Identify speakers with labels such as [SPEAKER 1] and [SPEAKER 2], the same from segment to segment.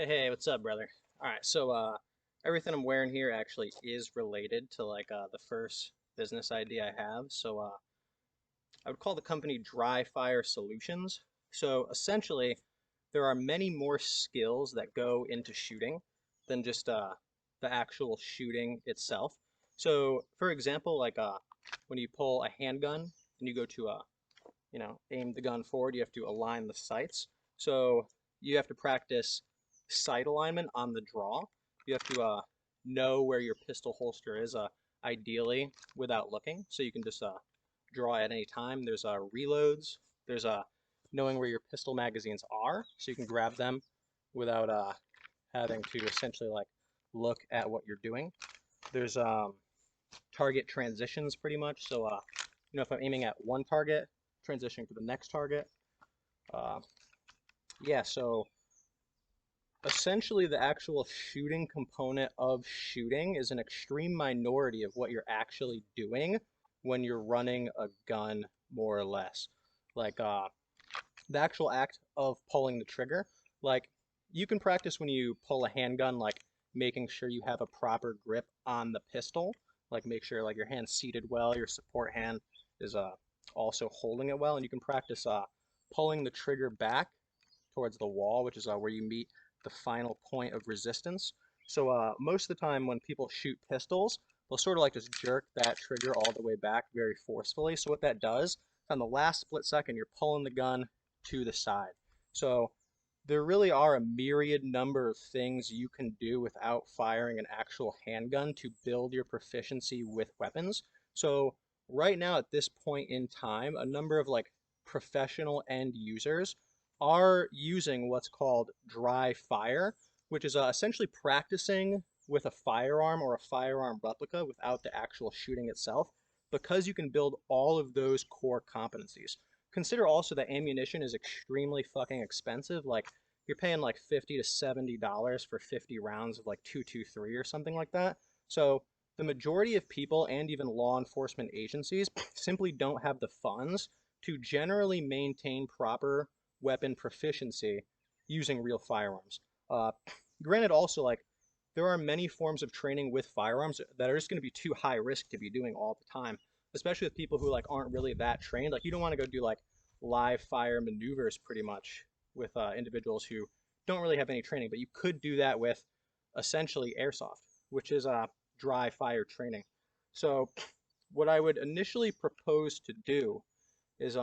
[SPEAKER 1] Hey, what's up, brother? All right, so everything I'm wearing here actually is related to the first business idea I have. I would call the company Dry Fire Solutions. So essentially, there are many more skills that go into shooting than just the actual shooting itself. So, for example, when you pull a handgun and you go to aim the gun forward, you have to align the sights. So you have to practice sight alignment on the draw. You have to know where your pistol holster is, ideally without looking, so you can just draw at any time. There's reloads. There's knowing where your pistol magazines are, so you can grab them without having to essentially look at what you're doing. There's target transitions pretty much. So if I'm aiming at one target, transitioning to the next target. Uh, yeah, so essentially the actual shooting component of shooting is an extreme minority of what you're actually doing when you're running a gun, more or less. Like the actual act of pulling the trigger, like you can practice when you pull a handgun, like making sure you have a proper grip on the pistol, like make sure like your hand's seated well, your support hand is also holding it well, and you can practice pulling the trigger back towards the wall, which is where you meet the final point of resistance. So most of the time when people shoot pistols, they'll sort of like just jerk that trigger all the way back very forcefully. So what that does, on the last split second, you're pulling the gun to the side. So there really are a myriad number of things you can do without firing an actual handgun to build your proficiency with weapons. So right now at this point in time, a number of professional end users are using what's called dry fire, which is essentially practicing with a firearm or a firearm replica without the actual shooting itself, because you can build all of those core competencies. Consider also that ammunition is extremely fucking expensive. Like you're paying like $50 to $70 for 50 rounds of like 223 or something like that. So the majority of people and even law enforcement agencies simply don't have the funds to generally maintain proper weapon proficiency using real firearms. Uh, Granted, also there are many forms of training with firearms that are just going to be too high risk to be doing all the time, especially with people who aren't really that trained. Like you don't want to go do live fire maneuvers pretty much with individuals who don't really have any training, but you could do that with essentially airsoft, which is dry fire training. So what I would initially propose to do is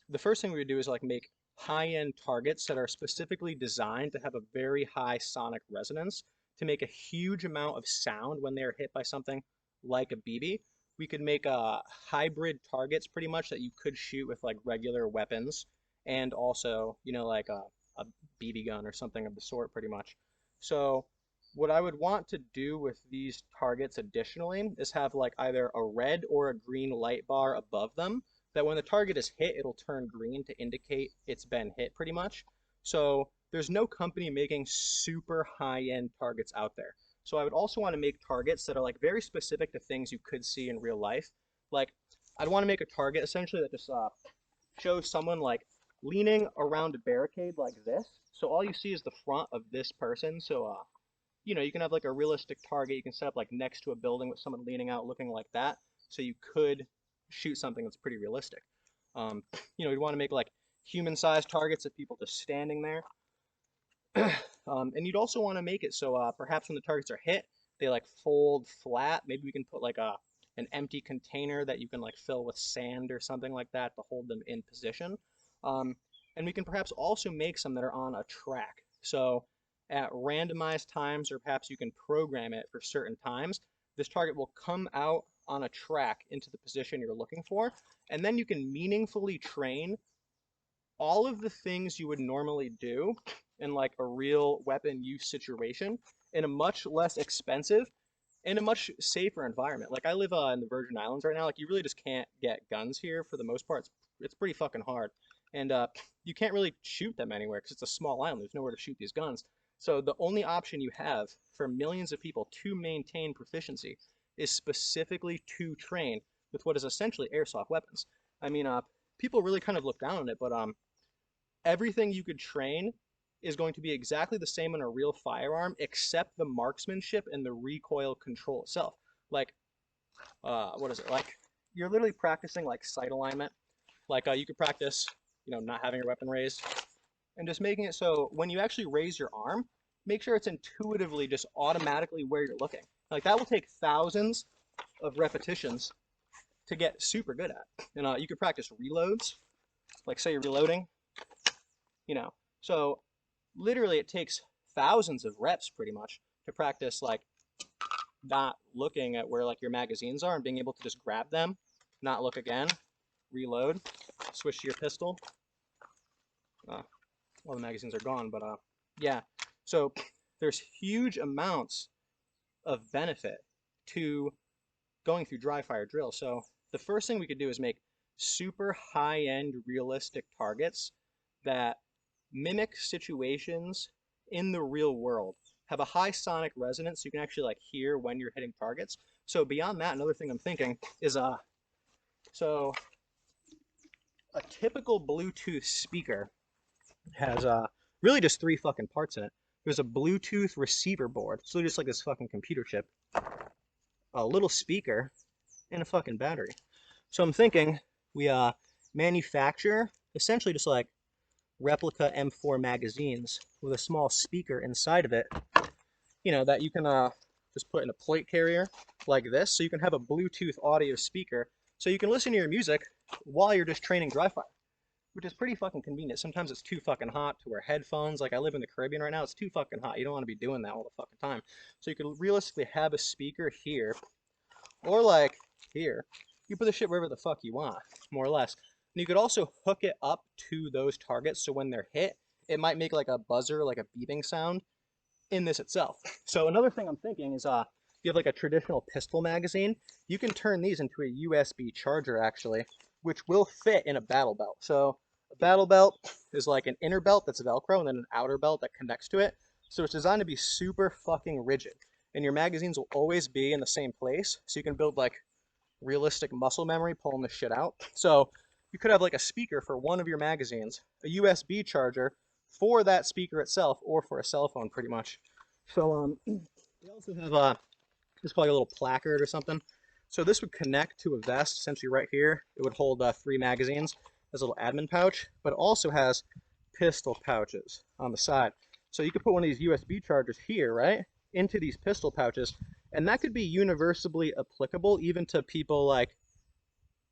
[SPEAKER 1] the first thing we would do is make high-end targets that are specifically designed to have a very high sonic resonance to make a huge amount of sound when they are hit by something like a BB. We could make hybrid targets pretty much that you could shoot with regular weapons and also, a BB gun or something of the sort pretty much. So what I would want to do with these targets additionally is have either a red or a green light bar above them that when the target is hit, it'll turn green to indicate it's been hit pretty much. So there's no company making super high-end targets out there. So I would also want to make targets that are very specific to things you could see in real life. Like I'd want to make a target essentially that just shows someone leaning around a barricade like this. So all you see is the front of this person. So you can have a realistic target you can set up next to a building with someone leaning out looking like that. So you could shoot something that's pretty realistic. You'd want to make human-sized targets of people just standing there. And you'd also want to make it so perhaps when the targets are hit, they fold flat. Maybe we can put an empty container that you can fill with sand or something like that to hold them in position. Um, and we can perhaps also make some that are on a track. So at randomized times, or perhaps you can program it for certain times, this target will come out on a track into the position you're looking for, and then you can meaningfully train all of the things you would normally do in a real weapon use situation in a much less expensive and a much safer environment. Like I live in the Virgin Islands right now. You really just can't get guns here for the most part. It's pretty fucking hard, and you can't really shoot them anywhere because it's a small island. There's nowhere to shoot these guns. So the only option you have for millions of people to maintain proficiency is specifically to train with what is essentially airsoft weapons. I mean, people really kind of look down on it, but everything you could train is going to be exactly the same in a real firearm, except the marksmanship and the recoil control itself. Like, what is it? Like, you're literally practicing like sight alignment. Like, you could practice, not having your weapon raised and just making it so when you actually raise your arm, make sure it's intuitively just automatically where you're looking. Like, that will take thousands of repetitions to get super good at. And you could practice reloads. Like, say you're reloading, you know. So literally it takes thousands of reps pretty much to practice like not looking at where like your magazines are and being able to just grab them, not look again, reload, switch to your pistol. All the magazines are gone, but yeah. So there's huge amounts of benefit to going through dry fire drill. So the first thing we could do is make super high-end realistic targets that mimic situations in the real world, have a high sonic resonance so you can actually like hear when you're hitting targets. So beyond that, another thing I'm thinking is so a typical Bluetooth speaker has really just three fucking parts in it. There's a Bluetooth receiver board, so just like this fucking computer chip, a little speaker, and a fucking battery. So I'm thinking we manufacture essentially just like replica M4 magazines with a small speaker inside of it, that you can just put in a plate carrier like this, so you can have a Bluetooth audio speaker, so you can listen to your music while you're just training dry fire, which is pretty fucking convenient. Sometimes it's too fucking hot to wear headphones. Like, I live in the Caribbean right now, it's too fucking hot. You don't want to be doing that all the fucking time. So you could realistically have a speaker here, or like here. You put the shit wherever the fuck you want, more or less. And you could also hook it up to those targets, so when they're hit, it might make like a buzzer, like a beeping sound in this itself. So another thing I'm thinking is you have like a traditional pistol magazine, you can turn these into a USB charger actually, which will fit in a battle belt. So a battle belt is like an inner belt that's Velcro and then an outer belt that connects to it. So it's designed to be super fucking rigid. And your magazines will always be in the same place. So you can build like realistic muscle memory pulling this shit out. So you could have like a speaker for one of your magazines, a USB charger for that speaker itself, or for a cell phone pretty much. So we also have it's probably a little placard or something. So this would connect to a vest essentially right here. It would hold 3 magazines as a little admin pouch, but it also has pistol pouches on the side. So you could put one of these USB chargers here, right, into these pistol pouches, and that could be universally applicable even to people like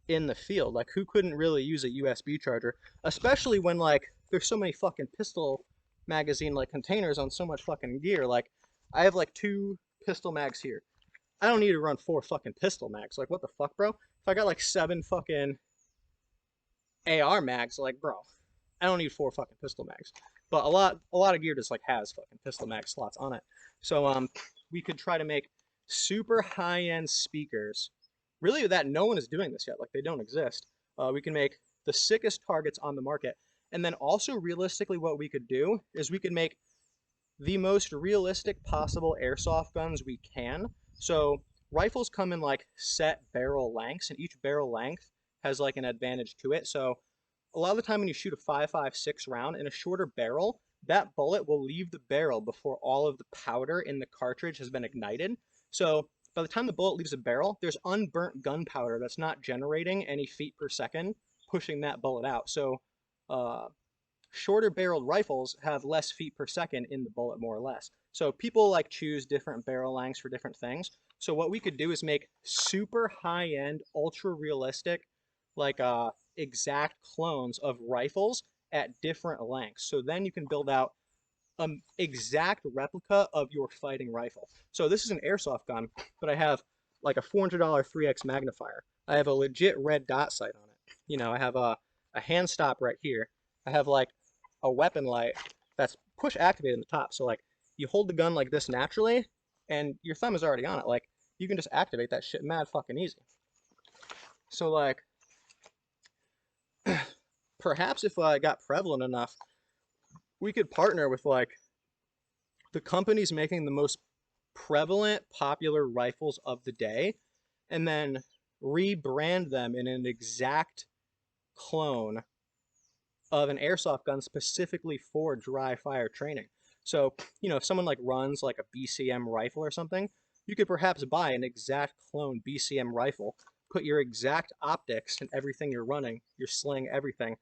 [SPEAKER 1] in the field. Like, who couldn't really use a USB charger, especially when like there's so many fucking pistol magazine like containers on so much fucking gear. Like, I have like 2 pistol mags here. I don't need to run 4 fucking pistol mags. Like, what the fuck, bro? If I got like 7 fucking AR mags, like, bro, I don't need 4 fucking pistol mags. But a lot of gear just like has fucking pistol mag slots on it. So we could try to make super high-end speakers. Really, that no one is doing this yet. Like, they don't exist. We can make the sickest targets on the market. And then also realistically what we could do is we could make the most realistic possible airsoft guns we can. So rifles come in like set barrel lengths, and each barrel length has like an advantage to it. So a lot of the time when you shoot a 5.56 round in a shorter barrel, that bullet will leave the barrel before all of the powder in the cartridge has been ignited. So by the time the bullet leaves the barrel, there's unburnt gunpowder that's not generating any feet per second, pushing that bullet out. So shorter barreled rifles have less feet per second in the bullet, more or less. So people like choose different barrel lengths for different things. So what we could do is make super high-end, ultra realistic, like exact clones of rifles at different lengths. So then you can build out an exact replica of your fighting rifle. So this is an airsoft gun, but I have like a $400 3x magnifier. I have a legit red dot sight on it. I have a hand stop right here. I have like a weapon light that's push activated in the top. So like you hold the gun like this naturally and your thumb is already on it. Like, you can just activate that shit mad fucking easy. So like perhaps if I got prevalent enough, we could partner with like the companies making the most prevalent popular rifles of the day and then rebrand them in an exact clone of an airsoft gun specifically for dry fire training. So, if someone like runs like a BCM rifle or something, you could perhaps buy an exact clone BCM rifle, put your exact optics and everything you're running, your sling, everything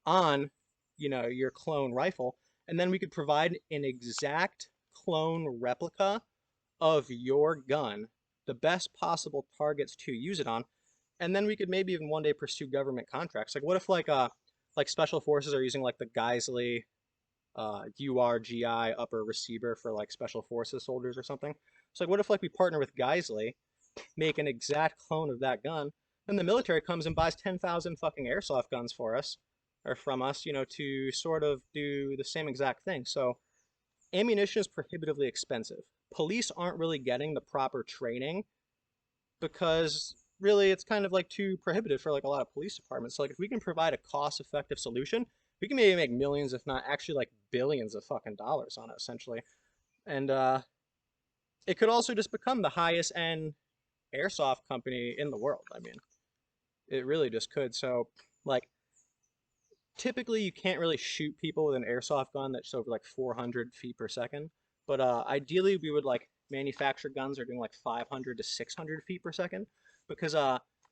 [SPEAKER 1] on, your clone rifle, and then we could provide an exact clone replica of your gun, the best possible targets to use it on, and then we could maybe even one day pursue government contracts. Like what if like special forces are using like the Geisley URGI upper receiver for like special forces soldiers or something. So like what if like we partner with Geisley, make an exact clone of that gun, and the military comes and buys 10,000 fucking airsoft guns for us or from us, to sort of do the same exact thing. So ammunition is prohibitively expensive. Police aren't really getting the proper training because really it's kind of like too prohibitive for like a lot of police departments. So like if we can provide a cost-effective solution, we can maybe make millions, if not actually like billions of fucking dollars on it essentially. And it could also just become the highest end airsoft company in the world. I mean, it really just could. So like typically you can't really shoot people with an airsoft gun that's over like 400 feet per second. But ideally we would like manufacture guns that are doing like 500 to 600 feet per second because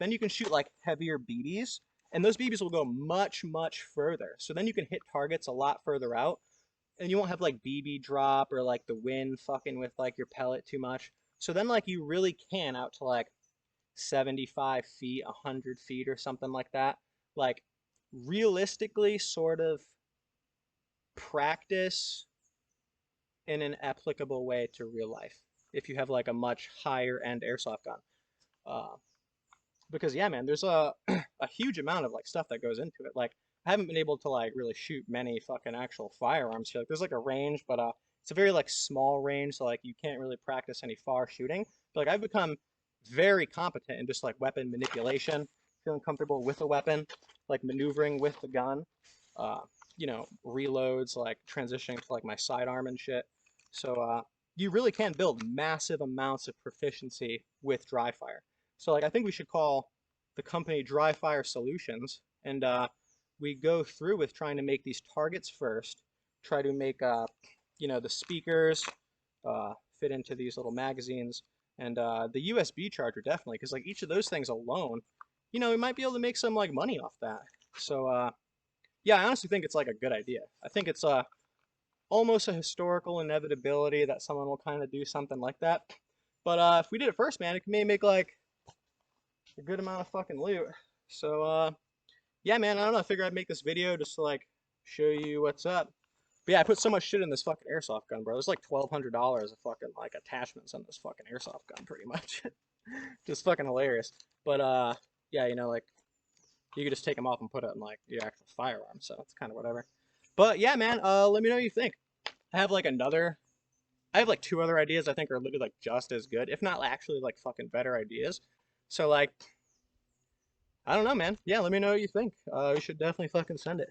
[SPEAKER 1] then you can shoot like heavier BBs and those BBs will go much, much further. So then you can hit targets a lot further out and you won't have like BB drop or like the wind fucking with like your pellet too much. So then like you really can out to like 75 feet, 100 feet or something like that. Like realistically sort of practice in an applicable way to real life if you have like a much higher end airsoft gun. Uh, because yeah, man, there's a a huge amount of like stuff that goes into it. Like I haven't been able to like really shoot many fucking actual firearms here. Like there's like a range, but it's a very like small range, so like you can't really practice any far shooting. But like I've become very competent in just like weapon manipulation, feeling comfortable with a weapon, like maneuvering with the gun, uh, reloads, like transitioning to like my sidearm and shit. So you really can build massive amounts of proficiency with dry fire. So like I think we should call the company Dry Fire Solutions, and we go through with trying to make these targets first, try to make the speakers fit into these little magazines, and the USB charger definitely, because like each of those things alone, we might be able to make some like money off that. So yeah, I honestly think it's like a good idea. I think it's almost a historical inevitability that someone will kind of do something like that. But if we did it first, man, it may make like a good amount of fucking loot. So yeah, man, I don't know. I figured I'd make this video just to like show you what's up. But yeah, I put so much shit in this fucking airsoft gun, bro. There's like $1,200 of fucking like attachments on this fucking airsoft gun, pretty much. Just fucking hilarious. But yeah, like you could just take them off and put it in like your actual firearm, so it's kind of whatever. But yeah, man, let me know what you think. I have like I have like two other ideas I think are literally like just as good, if not actually like fucking better ideas. So like, I don't know, man. Yeah, let me know what you think. We should definitely fucking send it.